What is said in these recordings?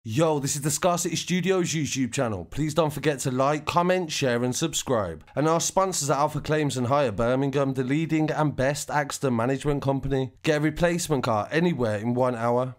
Yo, this is the Scarcity Studios YouTube channel. Please don't forget to like, comment, share and subscribe. And our sponsors are Alpha Claims and Hire Birmingham, the leading and best accident management company. Get a replacement car anywhere in 1 hour.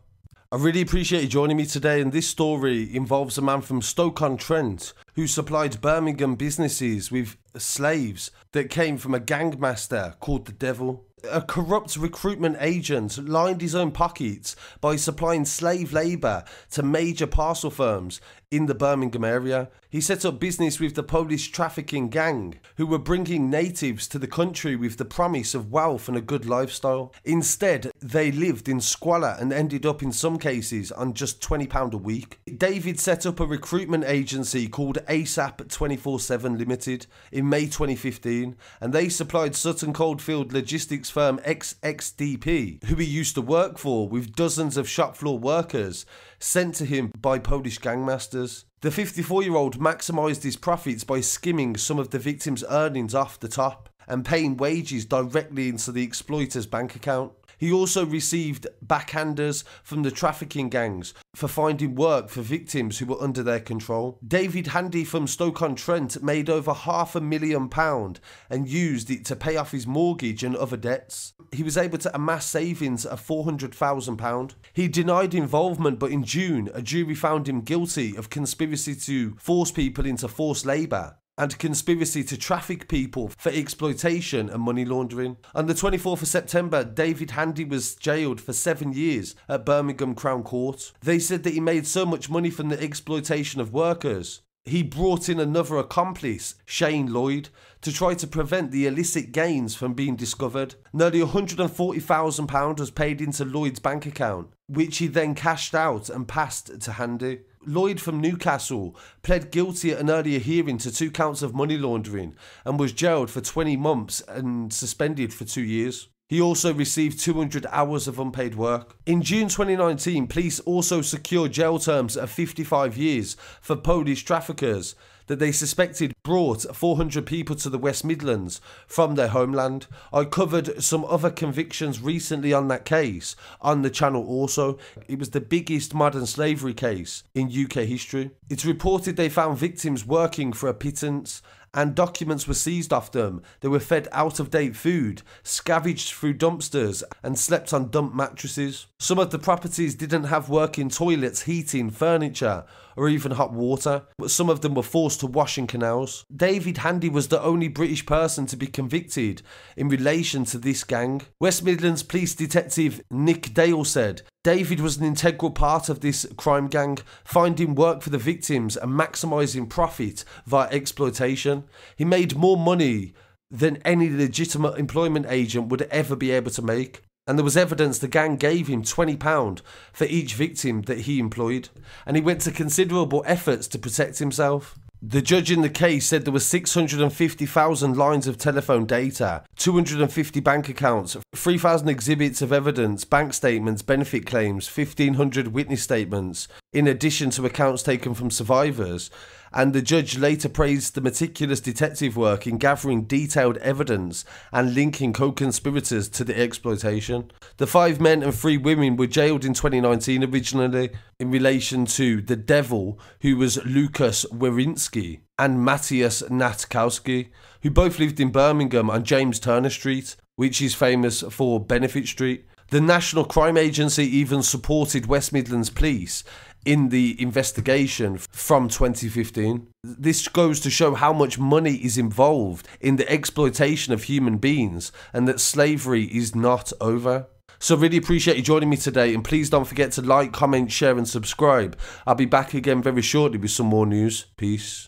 I really appreciate you joining me today, and this story involves a man from Stoke-on-Trent who supplied Birmingham businesses with slaves that came from a gangmaster called the Devil. A corrupt recruitment agent lined his own pockets by supplying slave labour to major parcel firms in the Birmingham area. He set up business with the Polish trafficking gang, who were bringing natives to the country with the promise of wealth and a good lifestyle. Instead, they lived in squalor and ended up in some cases on just £20 a week. David set up a recruitment agency called ASAP 24/7 Limited in May 2015, and they supplied Sutton Coldfield logistics firm XXDP, who he used to work for, with dozens of shop floor workers sent to him by Polish gangmasters. The 54-year-old maximised his profits by skimming some of the victims' earnings off the top and paying wages directly into the exploiter's bank account. He also received backhanders from the trafficking gangs for finding work for victims who were under their control. David Handy from Stoke-on-Trent made over £500,000 and used it to pay off his mortgage and other debts. He was able to amass savings of £400,000. He denied involvement, but in June, a jury found him guilty of conspiracy to force people into forced labour and conspiracy to traffic people for exploitation and money laundering. On the 24th of September, David Handy was jailed for 7 years at Birmingham Crown Court. They said that he made so much money from the exploitation of workers, he brought in another accomplice, Shane Lloyd, to try to prevent the illicit gains from being discovered. Nearly £140,000 was paid into Lloyd's bank account, which he then cashed out and passed to Handy. Lloyd from Newcastle pled guilty at an earlier hearing to 2 counts of money laundering and was jailed for 20 months and suspended for 2 years. He also received 200 hours of unpaid work. In June 2019, police also secured jail terms of 55 years for Polish traffickers that they suspected brought 400 people to the West Midlands from their homeland. I covered some other convictions recently on that case on the channel also. It was the biggest modern slavery case in UK history. It's reported they found victims working for a pittance, and documents were seized off them. They were fed out-of-date food, scavenged through dumpsters and slept on dump mattresses. Some of the properties didn't have working toilets, heating, furniture or even hot water, but some of them were forced to wash in canals. David Handy was the only British person to be convicted in relation to this gang. West Midlands Police Detective Nick Dale said, David was an integral part of this crime gang, finding work for the victims and maximising profit via exploitation. He made more money than any legitimate employment agent would ever be able to make. And there was evidence the gang gave him £20 for each victim that he employed. And he went to considerable efforts to protect himself. The judge in the case said there were 650,000 lines of telephone data, 250 bank accounts, 3,000 exhibits of evidence, bank statements, benefit claims, 1,500 witness statements, in addition to accounts taken from survivors. And the judge later praised the meticulous detective work in gathering detailed evidence and linking co-conspirators to the exploitation. The 5 men and 3 women were jailed in 2019 originally in relation to the Devil, who was Lukas Werinski, and Matthias Natkowski, who both lived in Birmingham on James Turner Street, which is famous for Benefit Street. The National Crime Agency even supported West Midlands Police in the investigation from 2015. This goes to show how much money is involved in the exploitation of human beings and that slavery is not over. So really appreciate you joining me today, and please don't forget to like, comment, share and subscribe. I'll be back again very shortly with some more news. Peace.